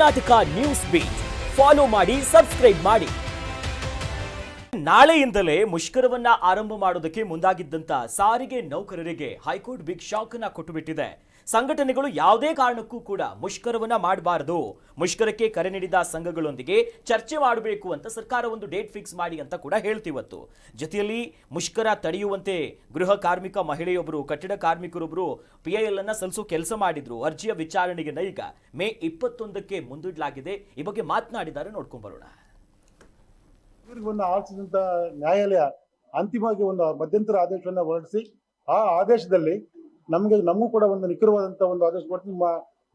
Karnataka news beet follow ಮಾಡಿ, subscribe ಮಾಡಿ. ನಾಳೆಯಿಂದಲೇ ಮುಷ್ಕರವನ್ನ ಆರಂಭ ಮಾಡೋದಕ್ಕೆ ಮುಂದಾಗಿದ್ದಂತ ಸಾರಿಗೆ ನೌಕರರಿಗೆ ಹೈಕೋರ್ಟ್ ಬಿಗ್ ಶಾಕ್ ಅನ್ನ ಕೊಟ್ಟುಬಿಟ್ಟಿದೆ. ಸಂಘಟನೆಗಳು ಯಾವುದೇ ಕಾರಣಕ್ಕೂ ಕೂಡ ಮುಷ್ಕರವನ್ನ ಮಾಡಬಾರದು, ಮುಷ್ಕರಕ್ಕೆ ಕರೆ ನೀಡಿದ ಸಂಘಗಳೊಂದಿಗೆ ಚರ್ಚೆ ಮಾಡಬೇಕು ಅಂತ ಸರ್ಕಾರ ಒಂದು ಡೇಟ್ ಫಿಕ್ಸ್ ಮಾಡಿ ಅಂತ ಕೂಡ ಹೇಳ್ತಿವತ್ತು. ಜೊತೆಯಲ್ಲಿ ಮುಷ್ಕರ ತಡೆಯುವಂತೆ ಗೃಹ ಕಾರ್ಮಿಕ ಮಹಿಳೆಯೊಬ್ಬರು, ಕಟ್ಟಡ ಕಾರ್ಮಿಕರೊಬ್ಬರು PIL ಅನ್ನ ಸಲ್ಲಿಸೋ ಕೆಲಸ ಮಾಡಿದ್ರು. ಅರ್ಜಿಯ ವಿಚಾರಣೆಗೆ ಈಗ ಮೇ 21ಕ್ಕೆ ಮುಂದೂಡಲಾಗಿದೆ. ಈ ಬಗ್ಗೆ ಮಾತನಾಡಿದ್ದಾರೆ, ನೋಡ್ಕೊಂಡ್ ಬರೋಣ. ಆಲಿಸಿದಂತ ನ್ಯಾಯಾಲಯ ಅಂತಿಮವಾಗಿ ಒಂದು ಮಧ್ಯಂತರ ಆದೇಶವನ್ನು ಹೊರಡಿಸಿ, ಆ ಆದೇಶದಲ್ಲಿ ನಮಗೂ ಕೂಡ ಒಂದು ನಿಖರವಾದಂತ ಒಂದು ಆದೇಶ ಕೊಟ್ಟು, ನಿಮ್ಮ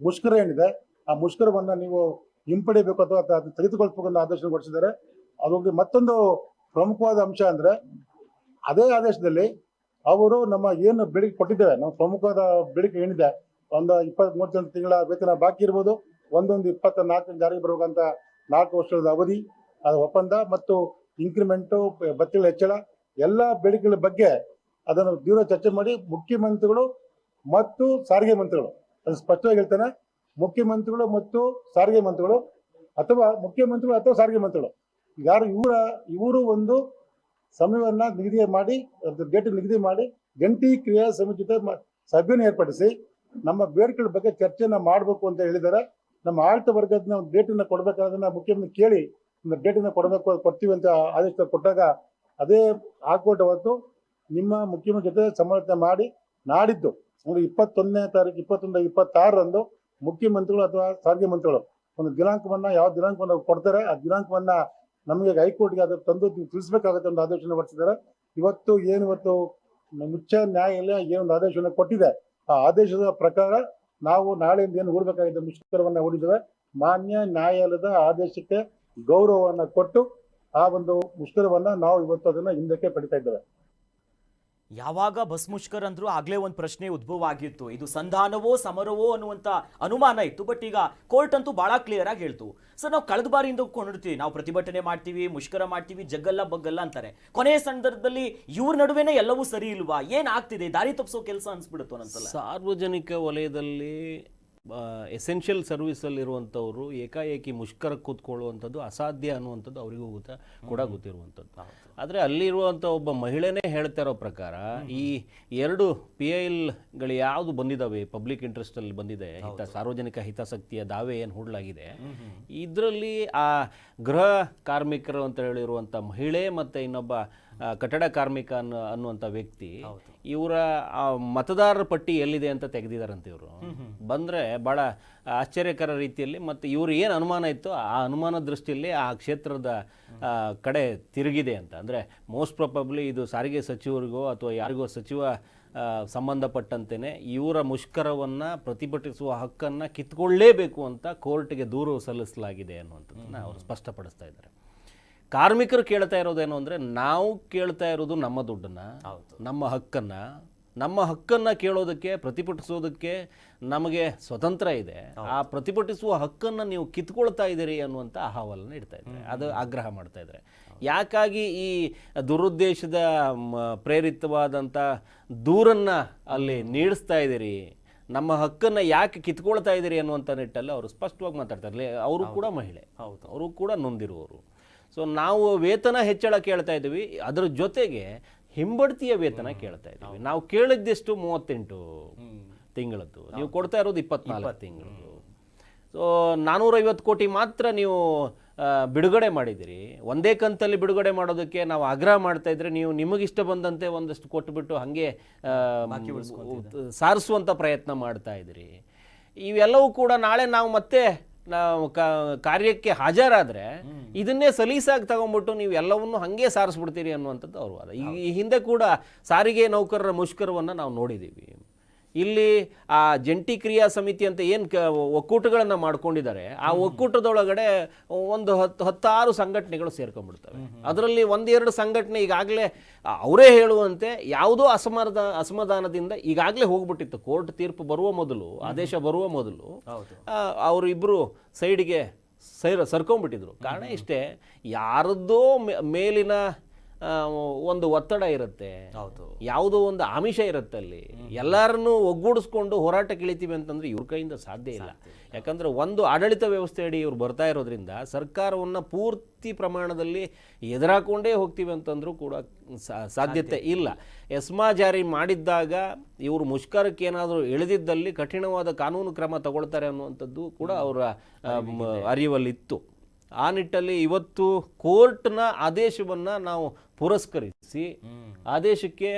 ಮುಷ್ಕರ ಏನಿದೆ ಆ ಮುಷ್ಕರವನ್ನ ನೀವು ಹಿಂಪಡಿಬೇಕು ಅಥವಾ ಅದು ತೆಗೆದುಕೊಳ್ಬೇಕು ಅನ್ನೋ ಆದೇಶ ಹೊರಡಿಸಿದ್ದಾರೆ. ಅದು ಮತ್ತೊಂದು ಪ್ರಮುಖವಾದ ಅಂಶ ಅಂದ್ರೆ, ಅದೇ ಆದೇಶದಲ್ಲಿ ಅವರು ನಮ್ಮ ಏನು ಬೇಡಿಕೆ ಕೊಟ್ಟಿದ್ದೇವೆ, ನಮ್ಮ ಪ್ರಮುಖವಾದ ಬೇಡಿಕೆ ಏನಿದೆ, ಒಂದು 23 ತಿಂಗಳ ವೇತನ ಬಾಕಿ ಇರ್ಬೋದು, 1/1/24 ಜಾರಿಗೆ ಬರಬೇಕಂತ 4 ವರ್ಷದ ಅವಧಿ ಒಪ್ಪಂದ ಮತ್ತು ಇನ್ಕ್ರಿಮೆಂಟು, ಭತ್ಯೆಗಳ ಹೆಚ್ಚಳ, ಎಲ್ಲ ಬೇಡಿಕೆಗಳ ಬಗ್ಗೆ ಅದನ್ನು ತೀವ್ರ ಚರ್ಚೆ ಮಾಡಿ ಮುಖ್ಯಮಂತ್ರಿಗಳು ಮತ್ತು ಸಾರಿಗೆ ಮಂತ್ರಿಗಳು, ಅದು ಸ್ಪಷ್ಟವಾಗಿ ಹೇಳ್ತಾನೆ, ಮುಖ್ಯಮಂತ್ರಿಗಳು ಮತ್ತು ಸಾರಿಗೆ ಮಂತ್ರಿಗಳು ಅಥವಾ ಮುಖ್ಯಮಂತ್ರಿಗಳು ಅಥವಾ ಸಾರಿಗೆ ಮಂತ್ರಿಗಳು ಯಾರು ಇವರು ಒಂದು ಸಮಯವನ್ನ ನಿಗದಿ ಮಾಡಿ, ಡೇಟ್ ನಿಗದಿ ಮಾಡಿ ಜಂಟಿ ಕ್ರಿಯಾ ಸಮಿತಿ ಜೊತೆ ಸಭೆಯನ್ನು ಏರ್ಪಡಿಸಿ ನಮ್ಮ ಬೇಡಿಕೆಗಳ ಬಗ್ಗೆ ಚರ್ಚೆಯನ್ನ ಮಾಡಬೇಕು ಅಂತ ಹೇಳಿದ್ದಾರೆ. ನಮ್ಮ ಆಡಳಿತ ವರ್ಗದ ಡೇಟನ್ನ ಕೊಡ್ಬೇಕಾದ್ರೆ ಮುಖ್ಯಮಂತ್ರಿ ಕೇಳಿ ಡೇಟನ್ನ ಕೊಡ್ತೀವಿ ಅಂತ ಆದೇಶ ಕೊಟ್ಟಾಗ, ಅದೇ ಹಾಕೋಟ್ ಅವತ್ತು ನಿಮ್ಮ ಮುಖ್ಯಮಂತ್ರಿ ಜೊತೆ ಸಮಾಲೋಚನೆ ಮಾಡಿ ನಾಡಿದ್ದು 21ನೇ ತಾರೀಕು 21-26ರಂದು ಮುಖ್ಯಮಂತ್ರಿಗಳು ಅಥವಾ ಸಾರಿಗೆ ಮಂತ್ರಿಗಳು ಒಂದು ದಿನಾಂಕವನ್ನ, ಯಾವ ದಿನಾಂಕವನ್ನ ಕೊಡ್ತಾರೆ ಆ ದಿನಾಂಕವನ್ನ ನಮಗೆ ಹೈಕೋರ್ಟ್ಗೆ ಅದು ತಂದು ತಿಳಿಸ್ಬೇಕಾಗುತ್ತೆ ಒಂದು ಆದೇಶನ ಹೊರಡಿಸಿದ್ದಾರೆ. ಇವತ್ತು ಉಚ್ಚ ನ್ಯಾಯಾಲಯ ಏನೊಂದು ಆದೇಶವನ್ನು ಕೊಟ್ಟಿದೆ, ಆ ಆದೇಶದ ಪ್ರಕಾರ ನಾವು ನಾಳೆಯಿಂದ ಏನು ಹೂಡಬೇಕಾಗಿದ್ದ ಮುಷ್ಕರವನ್ನ ಹೂಡಿದ್ದೇವೆ. ಮಾನ್ಯ ನ್ಯಾಯಾಲಯದ ಆದೇಶಕ್ಕೆ ಗೌರವವನ್ನ ಕೊಟ್ಟು ಆ ಒಂದು ಮುಷ್ಕರವನ್ನ ನಾವು ಇವತ್ತು ಅದನ್ನ ಹಿಂದಕ್ಕೆ ಪಡಿತಾ ಇದ್ದೇವೆ. ಯಾವಾಗ ಬಸ್ ಮುಷ್ಕರ ಅಂದ್ರೂ ಆಗ್ಲೇ ಒಂದು ಪ್ರಶ್ನೆ ಉದ್ಭವ ಆಗಿತ್ತು, ಇದು ಸಂಧಾನವೋ ಸಮರವೋ ಅನ್ನುವಂತ ಅನುಮಾನ ಇತ್ತು. ಬಟ್ ಈಗ ಕೋರ್ಟ್ ಅಂತೂ ಬಹಳ ಕ್ಲಿಯರ್ ಆಗಿ ಹೇಳ್ತು, ಸರ್ ನಾವು ಕಳೆದ ಬಾರಿಯಿಂದ ಕೊಂಡಿರ್ತೀವಿ, ನಾವು ಪ್ರತಿಭಟನೆ ಮಾಡ್ತೀವಿ, ಮುಷ್ಕರ ಮಾಡ್ತೀವಿ, ಜಗ್ಗಲ್ಲ ಬಗ್ಗಲ್ಲ ಅಂತಾರೆ. ಕೊನೆಯ ಸಂದರ್ಭದಲ್ಲಿ ಇವ್ರ ನಡುವೆನೇ ಎಲ್ಲವೂ ಸರಿ ಇಲ್ವಾ, ಏನಾಗ್ತಿದೆ, ದಾರಿ ತಪ್ಪಿಸೋ ಕೆಲಸ ಅನ್ಸ್ಬಿಡುತ್ತೋ ಅನ್ಸಲ್ಲ. ಸಾರ್ವಜನಿಕ ವಲಯದಲ್ಲಿ ಎಸೆನ್ಷಿಯಲ್ ಸರ್ವಿಸಲ್ಲಿರುವಂಥವ್ರು ಏಕಾಏಕಿ ಮುಷ್ಕರ ಕೂತ್ಕೊಳ್ಳುವಂಥದ್ದು ಅಸಾಧ್ಯ ಅನ್ನುವಂಥದ್ದು ಅವರಿಗೂ ಕೂಡ ಗೊತ್ತಿರುವಂಥದ್ದು. ಆದರೆ ಅಲ್ಲಿರುವಂಥ ಒಬ್ಬ ಮಹಿಳೆನೇ ಹೇಳ್ತಾ ಇರೋ ಪ್ರಕಾರ ಈ 2 PILಗಳು ಯಾವುದು ಬಂದಿದ್ದಾವೆ, ಪಬ್ಲಿಕ್ ಇಂಟ್ರೆಸ್ಟಲ್ಲಿ ಬಂದಿದೆ, ಸಾರ್ವಜನಿಕ ಹಿತಾಸಕ್ತಿಯ ದಾವೆ ಏನು ಹೂಡಲಾಗಿದೆ, ಇದರಲ್ಲಿ ಆ ಗೃಹ ಕಾರ್ಮಿಕರು ಅಂತ ಹೇಳಿರುವಂಥ ಮಹಿಳೆ ಮತ್ತು ಇನ್ನೊಬ್ಬ ಕಟ್ಟಡ ಕಾರ್ಮಿಕ ಅನ್ನುವಂಥ ವ್ಯಕ್ತಿ, ಇವರ ಮತದಾರರ ಪಟ್ಟಿ ಎಲ್ಲಿದೆ ಅಂತ ತೆಗೆದಿದ್ದಾರಂತೆ. ಇವರು ಬಂದರೆ ಭಾಳ ಆಶ್ಚರ್ಯಕರ ರೀತಿಯಲ್ಲಿ, ಮತ್ತು ಇವರು ಏನು ಅನುಮಾನ ಇತ್ತು ಆ ಅನುಮಾನ ದೃಷ್ಟಿಯಲ್ಲಿ ಆ ಕ್ಷೇತ್ರದ ಕಡೆ ತಿರುಗಿದೆ ಅಂತ. ಅಂದರೆ ಮೋಸ್ಟ್ ಪ್ರಾಬಬ್ಲಿ ಇದು ಸಾರಿಗೆ ಸಚಿವರಿಗೋ ಅಥವಾ ಯಾರಿಗೋ ಸಚಿವ ಸಂಬಂಧಪಟ್ಟಂತೆಯೇ ಇವರ ಮುಷ್ಕರವನ್ನು ಪ್ರತಿಭಟಿಸುವ ಹಕ್ಕನ್ನು ಕಿತ್ಕೊಳ್ಳೇಬೇಕು ಅಂತ ಕೋರ್ಟ್ಗೆ ದೂರು ಸಲ್ಲಿಸಲಾಗಿದೆ ಅನ್ನುವಂಥದ್ದನ್ನು ಅವರು ಸ್ಪಷ್ಟಪಡಿಸ್ತಾ ಇದ್ದಾರೆ. ಕಾರ್ಮಿಕರು ಕೇಳ್ತಾ ಇರೋದೇನು ಅಂದರೆ, ನಾವು ಕೇಳ್ತಾ ಇರೋದು ನಮ್ಮ ದುಡ್ಡನ್ನು, ನಮ್ಮ ಹಕ್ಕನ್ನು ಕೇಳೋದಕ್ಕೆ, ಪ್ರತಿಭಟಿಸೋದಕ್ಕೆ ನಮಗೆ ಸ್ವತಂತ್ರ ಇದೆ. ಆ ಪ್ರತಿಭಟಿಸುವ ಹಕ್ಕನ್ನು ನೀವು ಕಿತ್ಕೊಳ್ತಾ ಇದ್ದೀರಿ ಅನ್ನುವಂಥ ಅಹವಾಲನ್ನು ಇಡ್ತಾ ಇದ್ದಾರೆ, ಅದು ಆಗ್ರಹ ಮಾಡ್ತಾ ಇದ್ದಾರೆ. ಯಾಕಾಗಿ ಈ ದುರುದ್ದೇಶದ ಪ್ರೇರಿತವಾದಂಥ ದೂರನ್ನು ಅಲ್ಲಿ ನೀಡಿಸ್ತಾ ಇದ್ದೀರಿ, ನಮ್ಮ ಹಕ್ಕನ್ನು ಯಾಕೆ ಕಿತ್ಕೊಳ್ತಾ ಇದ್ದೀರಿ ಅನ್ನುವಂಥ ನಿಟ್ಟಲ್ಲಿ ಅವರು ಸ್ಪಷ್ಟವಾಗಿ ಮಾತಾಡ್ತಾರೆ. ಅವರು ಕೂಡ ಮಹಿಳೆ, ಅವರು ಕೂಡ ನೊಂದಿರುವವರು. ಸೊ ನಾವು ವೇತನ ಹೆಚ್ಚಳ ಕೇಳ್ತಾ ಇದ್ದೀವಿ, ಅದರ ಜೊತೆಗೆ ಹಿಂಬಡ್ತಿಯ ವೇತನ ಕೇಳ್ತಾ ಇದ್ದೀವಿ. ನಾವು ಕೇಳಿದ್ದೆಷ್ಟು 38 ತಿಂಗಳದ್ದು, ನೀವು ಕೊಡ್ತಾ ಇರೋದು 24 ತಿಂಗಳದ್ದು. ಸೊ 450 ಕೋಟಿ ಮಾತ್ರ ನೀವು ಬಿಡುಗಡೆ ಮಾಡಿದಿರಿ. ಒಂದೇ ಕಂತಲ್ಲಿ ಬಿಡುಗಡೆ ಮಾಡೋದಕ್ಕೆ ನಾವು ಆಗ್ರಹ ಮಾಡ್ತಾ ಇದ್ರೆ, ನೀವು ನಿಮಗಿಷ್ಟ ಬಂದಂತೆ ಒಂದಷ್ಟು ಕೊಟ್ಟುಬಿಟ್ಟು ಹಾಗೆ ಸಾರಿಸುವಂಥ ಪ್ರಯತ್ನ ಮಾಡ್ತಾ ಇದ್ದೀರಿ. ಇವೆಲ್ಲವೂ ಕೂಡ ನಾಳೆ ನಾವು ಮತ್ತೆ ಕಾರ್ಯಕ್ಕೆ ಹಾಜರಾದರೆ ಇದನ್ನೇ ಸಲೀಸಾಗಿ ತಗೊಂಡ್ಬಿಟ್ಟು ನೀವು ಎಲ್ಲವನ್ನು ಹಾಗೆ ಸಾರಿಸ್ಬಿಡ್ತೀರಿ ಅನ್ನುವಂಥದ್ದು ಅವ್ರ ವಾದ. ಈ ಹಿಂದೆ ಕೂಡ ಸಾರಿಗೆ ನೌಕರರ ಮುಷ್ಕರವನ್ನು ನಾವು ನೋಡಿದ್ದೀವಿ. ಇಲ್ಲಿ ಆ ಜಂಟಿ ಕ್ರಿಯಾ ಸಮಿತಿ ಅಂತ ಏನು ಒಕ್ಕೂಟಗಳನ್ನು ಮಾಡ್ಕೊಂಡಿದ್ದಾರೆ, ಆ ಒಕ್ಕೂಟದೊಳಗಡೆ ಒಂದು 16 ಸಂಘಟನೆಗಳು ಸೇರ್ಕೊಂಡ್ಬಿಡ್ತವೆ. ಅದರಲ್ಲಿ 1-2 ಸಂಘಟನೆ ಈಗಾಗಲೇ ಅವರೇ ಹೇಳುವಂತೆ ಯಾವುದೋ ಅಸಮಾಧಾನದಿಂದ ಈಗಾಗಲೇ ಹೋಗ್ಬಿಟ್ಟಿತ್ತು. ಕೋರ್ಟ್ ತೀರ್ಪು ಬರುವ ಮೊದಲು, ಆದೇಶ ಬರುವ ಮೊದಲು ಅವರಿಬ್ಬರು ಸೈಡ್ಗೆ ಸರ್ಕೊಂಡ್ಬಿಟ್ಟಿದ್ರು. ಕಾರಣ ಇಷ್ಟೇ, ಯಾರದ್ದೋ ಮೇಲಿನ ಒಂದು ಒತ್ತಡ ಇರುತ್ತೆ, ಹೌದು. ಯಾವುದೋ ಒಂದು ಆಮಿಷ ಇರುತ್ತೆ ಅಲ್ಲಿ. ಎಲ್ಲರನ್ನೂ ಒಗ್ಗೂಡಿಸ್ಕೊಂಡು ಹೋರಾಟಕ್ಕೆ ಇಳಿತೀವಿ ಅಂತಂದ್ರೆ ಇವ್ರ ಕೈಯಿಂದ ಸಾಧ್ಯ ಇಲ್ಲ. ಯಾಕಂದ್ರೆ ಒಂದು ಆಡಳಿತ ವ್ಯವಸ್ಥೆ ಅಡಿ ಇವ್ರು ಬರ್ತಾ ಇರೋದ್ರಿಂದ ಸರ್ಕಾರವನ್ನು ಪೂರ್ತಿ ಪ್ರಮಾಣದಲ್ಲಿ ಎದುರಾಕೊಂಡೇ ಹೋಗ್ತೀವಿ ಅಂತಂದ್ರೂ ಕೂಡ ಸಾಧ್ಯತೆ ಇಲ್ಲ. ಎಸ್ಮಾ ಜಾರಿ ಮಾಡಿದ್ದಾಗ ಇವರು ಮುಷ್ಕರಕ್ಕೆ ಏನಾದರೂ ಇಳಿದಿದ್ದಲ್ಲಿ ಕಠಿಣವಾದ ಕಾನೂನು ಕ್ರಮ ತಗೊಳ್ತಾರೆ ಅನ್ನುವಂಥದ್ದು ಕೂಡ ಅವರ ಅರಿವಲ್ಲಿತ್ತು. ಆ ನಿಟ್ಟಲ್ಲಿ ಇವತ್ತು ಕೋರ್ಟ್ನ ಆದೇಶವನ್ನು ನಾವು ಪುರಸ್ಕರಿಸಿ ಆದೇಶಕ್ಕೆ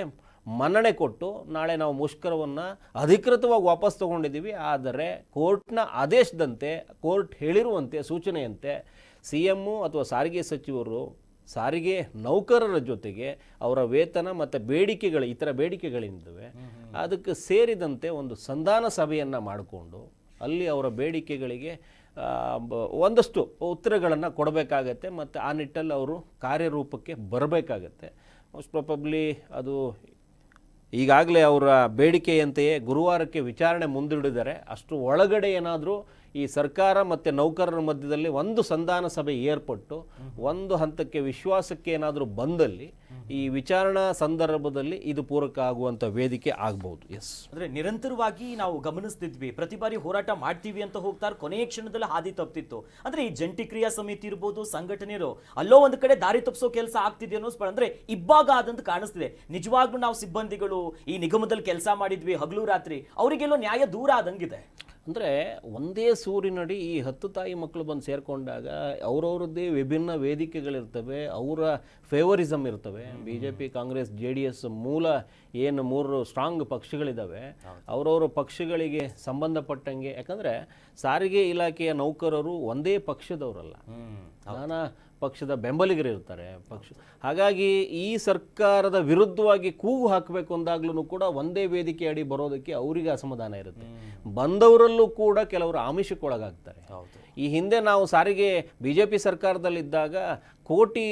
ಮನ್ನಣೆ ಕೊಟ್ಟು ನಾಳೆ ನಾವು ಮುಷ್ಕರವನ್ನು ಅಧಿಕೃತವಾಗಿ ವಾಪಸ್ ತಗೊಂಡಿದ್ದೀವಿ. ಆದರೆ ಕೋರ್ಟ್ನ ಆದೇಶದಂತೆ, ಕೋರ್ಟ್ ಹೇಳಿರುವಂತೆ, ಸೂಚನೆಯಂತೆ CM ಅಥವಾ ಸಾರಿಗೆ ಸಚಿವರು ಸಾರಿಗೆ ನೌಕರರ ಜೊತೆಗೆ ಅವರ ವೇತನ ಮತ್ತು ಬೇಡಿಕೆಗಳು, ಇತರ ಬೇಡಿಕೆಗಳಿದ್ದಾವೆ, ಅದಕ್ಕೆ ಸೇರಿದಂತೆ ಒಂದು ಸಂಧಾನ ಸಭೆಯನ್ನು ಮಾಡಿಕೊಂಡು ಅಲ್ಲಿ ಅವರ ಬೇಡಿಕೆಗಳಿಗೆ ಒಂದಷ್ಟು ಉತ್ತರಗಳನ್ನು ಕೊಡಬೇಕಾಗತ್ತೆ ಮತ್ತು ಆ ನಿಟ್ಟಲ್ಲಿ ಅವರು ಕಾರ್ಯರೂಪಕ್ಕೆ ಬರಬೇಕಾಗತ್ತೆ. ಮೋಸ್ಟ್ ಪ್ರಾಬಬ್ಲಿ ಅದು ಈಗಾಗಲೇ ಅವರ ಬೇಡಿಕೆಯಂತೆಯೇ ಗುರುವಾರಕ್ಕೆ ವಿಚಾರಣೆ ಮುಂದೂಡಿದ್ದಾರೆ. ಅಷ್ಟು ಒಳಗಡೆ ಏನಾದರೂ ಈ ಸರ್ಕಾರ ಮತ್ತು ನೌಕರರ ಮಧ್ಯದಲ್ಲಿ ಒಂದು ಸಂಧಾನ ಸಭೆ ಏರ್ಪಟ್ಟು ಒಂದು ಹಂತಕ್ಕೆ ವಿಶ್ವಾಸಕ್ಕೆ ಏನಾದರೂ ಬಂದಲ್ಲಿ ಈ ವಿಚಾರಣಾ ಸಂದರ್ಭದಲ್ಲಿ ಇದು ಪೂರಕ ಆಗುವಂಥ ವೇದಿಕೆ ಆಗ್ಬೋದು. ಎಸ್, ಅಂದ್ರೆ ನಿರಂತರವಾಗಿ ನಾವು ಗಮನಿಸ್ತಿದ್ವಿ, ಪ್ರತಿ ಬಾರಿ ಹೋರಾಟ ಮಾಡ್ತೀವಿ ಅಂತ ಹೋಗ್ತಾರೆ, ಕೊನೆಯ ಕ್ಷಣದಲ್ಲಿ ಹಾದಿ ತಪ್ಪಿತ್ತು. ಅಂದ್ರೆ ಈ ಜಂಟಿ ಕ್ರಿಯಾ ಸಮಿತಿ ಇರ್ಬೋದು, ಸಂಘಟನೆಯರು ಅಲ್ಲೋ ಒಂದು ಕಡೆ ದಾರಿ ತಪ್ಪಿಸೋ ಕೆಲಸ ಆಗ್ತಿದೆ ಅನ್ನೋ ಅಂದ್ರೆ ಇಬ್ಬಾಗ ಆದಂತ ಕಾಣಿಸ್ತಿದೆ. ನಿಜವಾಗ್ಲೂ ನಾವು ಸಿಬ್ಬಂದಿಗಳು ಈ ನಿಗಮದಲ್ಲಿ ಕೆಲಸ ಮಾಡಿದ್ವಿ ಹಗಲು ರಾತ್ರಿ, ಅವರಿಗೆಲ್ಲೋ ನ್ಯಾಯ ದೂರ ಆದಂಗಿದೆ. ಅಂದರೆ ಒಂದೇ ಸೂರಿನಡಿ ಈ 10 ತಾಯಿ ಮಕ್ಕಳು ಬಂದು ಸೇರಿಕೊಂಡಾಗ ಅವರವ್ರದ್ದೇ ವಿಭಿನ್ನ ವೇದಿಕೆಗಳಿರ್ತವೆ, ಅವರ ಫೇವರಿಸಮ್ ಇರ್ತವೆ. BJP, ಕಾಂಗ್ರೆಸ್, JDS ಮೂಲ ಏನು 3 ಸ್ಟ್ರಾಂಗ್ ಪಕ್ಷಗಳಿದ್ದಾವೆ, ಅವರವರ ಪಕ್ಷಗಳಿಗೆ ಸಂಬಂಧಪಟ್ಟಂಗೆ. ಯಾಕಂದರೆ ಸಾರಿಗೆ ಇಲಾಖೆಯ ನೌಕರರು ಒಂದೇ ಪಕ್ಷದವರಲ್ಲ, ನಾನಾ ಪಕ್ಷದ ಬೆಂಬಲಿಗರಿರ್ತಾರೆ ಹಾಗಾಗಿ ಈ ಸರ್ಕಾರದ ವಿರುದ್ಧವಾಗಿ ಕೂಗು ಹಾಕಬೇಕು ಅಂದಾಗ್ಲೂ ಕೂಡ ಒಂದೇ ವೇದಿಕೆ ಅಡಿ ಬರೋದಕ್ಕೆ ಅವರಿಗೆ ಅಸಮಾಧಾನ ಇರುತ್ತೆ. ಬಂದವರಲ್ಲೂ ಕೂಡ ಕೆಲವರು ಆಮಿಷಕ್ಕೊಳಗಾಗ್ತಾರೆ. ಈ ಹಿಂದೆ ನಾವು ಸಾರಿಗೆ BJP ಸರ್ಕಾರದಲ್ಲಿದ್ದಾಗ ಕೋಟಿ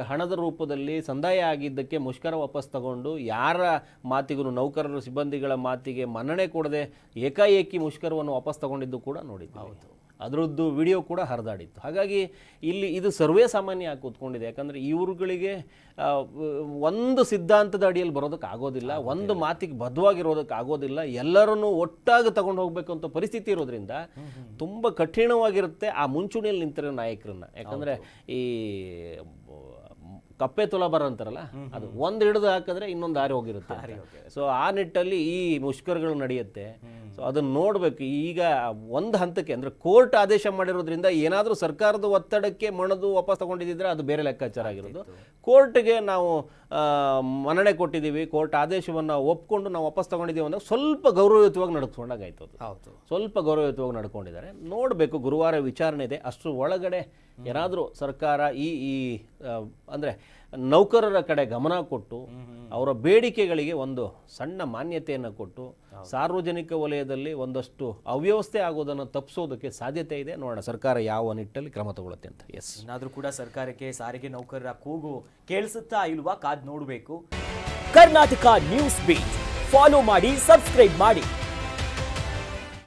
ಹಣದ ರೂಪದಲ್ಲಿ ಸಂದಾಯ ಆಗಿದ್ದಕ್ಕೆ ಮುಷ್ಕರ ವಾಪಸ್ ತಗೊಂಡು ಯಾರ ಮಾತಿಗೂ, ನೌಕರರ ಸಿಬ್ಬಂದಿಗಳ ಮಾತಿಗೆ ಮನ್ನಣೆ ಕೊಡದೆ ಏಕಾಏಕಿ ಮುಷ್ಕರವನ್ನು ವಾಪಸ್ ತಗೊಂಡಿದ್ದು ಕೂಡ ನೋಡಿದ್ದೀವಿ. ಅದರದ್ದು ವಿಡಿಯೋ ಕೂಡ ಹರಿದಾಡಿತ್ತು. ಹಾಗಾಗಿ ಇಲ್ಲಿ ಇದು ಸರ್ವೇ ಸಾಮಾನ್ಯ ಆಗಿ ಕೂತ್ಕೊಂಡಿದೆ. ಯಾಕಂದರೆ ಇವ್ರುಗಳಿಗೆ ಒಂದು ಸಿದ್ಧಾಂತದ ಅಡಿಯಲ್ಲಿ ಬರೋದಕ್ಕೆ ಆಗೋದಿಲ್ಲ, ಒಂದು ಮಾತಿಗೆ ಬದ್ಧವಾಗಿರೋದಕ್ಕೆ ಆಗೋದಿಲ್ಲ, ಎಲ್ಲರನ್ನೂ ಒಟ್ಟಾಗಿ ತಗೊಂಡು ಹೋಗ್ಬೇಕು ಅಂತ ಪರಿಸ್ಥಿತಿ ಇರೋದ್ರಿಂದ ತುಂಬ ಕಠಿಣವಾಗಿರುತ್ತೆ ಆ ಮುಂಚೂಣಿಯಲ್ಲಿ ನಿಂತಿರೋ ನಾಯಕರನ್ನ. ಯಾಕಂದರೆ ಈ ಕಪ್ಪೆ ತುಲಾಬಾರ ಅಂತಾರಲ್ಲ, ಅದು ಒಂದು ಹಿಡಿದು ಹಾಕಿದ್ರೆ ಇನ್ನೊಂದು ದಾರಿ ಹೋಗಿರುತ್ತೆ. ಸೊ ಆ ನಿಟ್ಟಲ್ಲಿ ಈ ಮುಷ್ಕರಗಳು ನಡೆಯುತ್ತೆ. ಸೊ ಅದನ್ನು ನೋಡಬೇಕು. ಈಗ ಒಂದು ಹಂತಕ್ಕೆ ಅಂದರೆ ಕೋರ್ಟ್ ಆದೇಶ ಮಾಡಿರೋದ್ರಿಂದ ಏನಾದರೂ ಸರ್ಕಾರದ ಒತ್ತಡಕ್ಕೆ ಮಣದು ವಾಪಸ್ ತಗೊಂಡಿದ್ದರೆ ಅದು ಬೇರೆ ಲೆಕ್ಕಾಚಾರ ಆಗಿರೋದು. ಕೋರ್ಟ್ಗೆ ನಾವು ಮನ್ನಣೆ ಕೊಟ್ಟಿದ್ದೀವಿ, ಕೋರ್ಟ್ ಆದೇಶವನ್ನು ಒಪ್ಕೊಂಡು ನಾವು ವಾಪಸ್ ತಗೊಂಡಿದ್ದೀವಿ ಅಂದರೆ ಸ್ವಲ್ಪ ಗೌರವಯುತವಾಗಿ ನಡ್ಕೊಂಡಾಗಾಯ್ತು. ಅದು ಸ್ವಲ್ಪ ಗೌರವಯುತವಾಗಿ ನಡ್ಕೊಂಡಿದ್ದಾರೆ. ನೋಡಬೇಕು, ಗುರುವಾರ ವಿಚಾರಣೆ ಇದೆ. ಅಷ್ಟರ ಒಳಗಡೆ ಏನಾದರೂ ಸರ್ಕಾರ ಈ ಅಂದರೆ ನೌಕರರ ಕಡೆ ಗಮನ ಕೊಟ್ಟು ಅವರ ಬೇಡಿಕೆಗಳಿಗೆ ಒಂದು ಸಣ್ಣ ಮಾನ್ಯತೆಯನ್ನು ಕೊಟ್ಟು ಸಾರ್ವಜನಿಕ ವಲಯದಲ್ಲಿ ಒಂದಷ್ಟು ಅವ್ಯವಸ್ಥೆ ಆಗೋದನ್ನು ತಪ್ಪಿಸೋದಕ್ಕೆ ಸಾಧ್ಯತೆ ಇದೆ. ನೋಡೋಣ ಸರ್ಕಾರ ಯಾವ ನಿಟ್ಟಲ್ಲಿ ಕ್ರಮ ತಗೊಳುತ್ತೆ ಅಂತ. ಎಸ್, ಏನಾದರೂ ಕೂಡ ಸರ್ಕಾರಕ್ಕೆ ಸಾರಿಗೆ ನೌಕರರ ಕೂಗು ಕೇಳಿಸುತ್ತಾ ಇಲ್ವಾ ಕಾದ್ ನೋಡಬೇಕು. ಕರ್ನಾಟಕ ನ್ಯೂಸ್ ಬೀಟ್ ಫಾಲೋ ಮಾಡಿ, ಸಬ್ಸ್ಕ್ರೈಬ್ ಮಾಡಿ.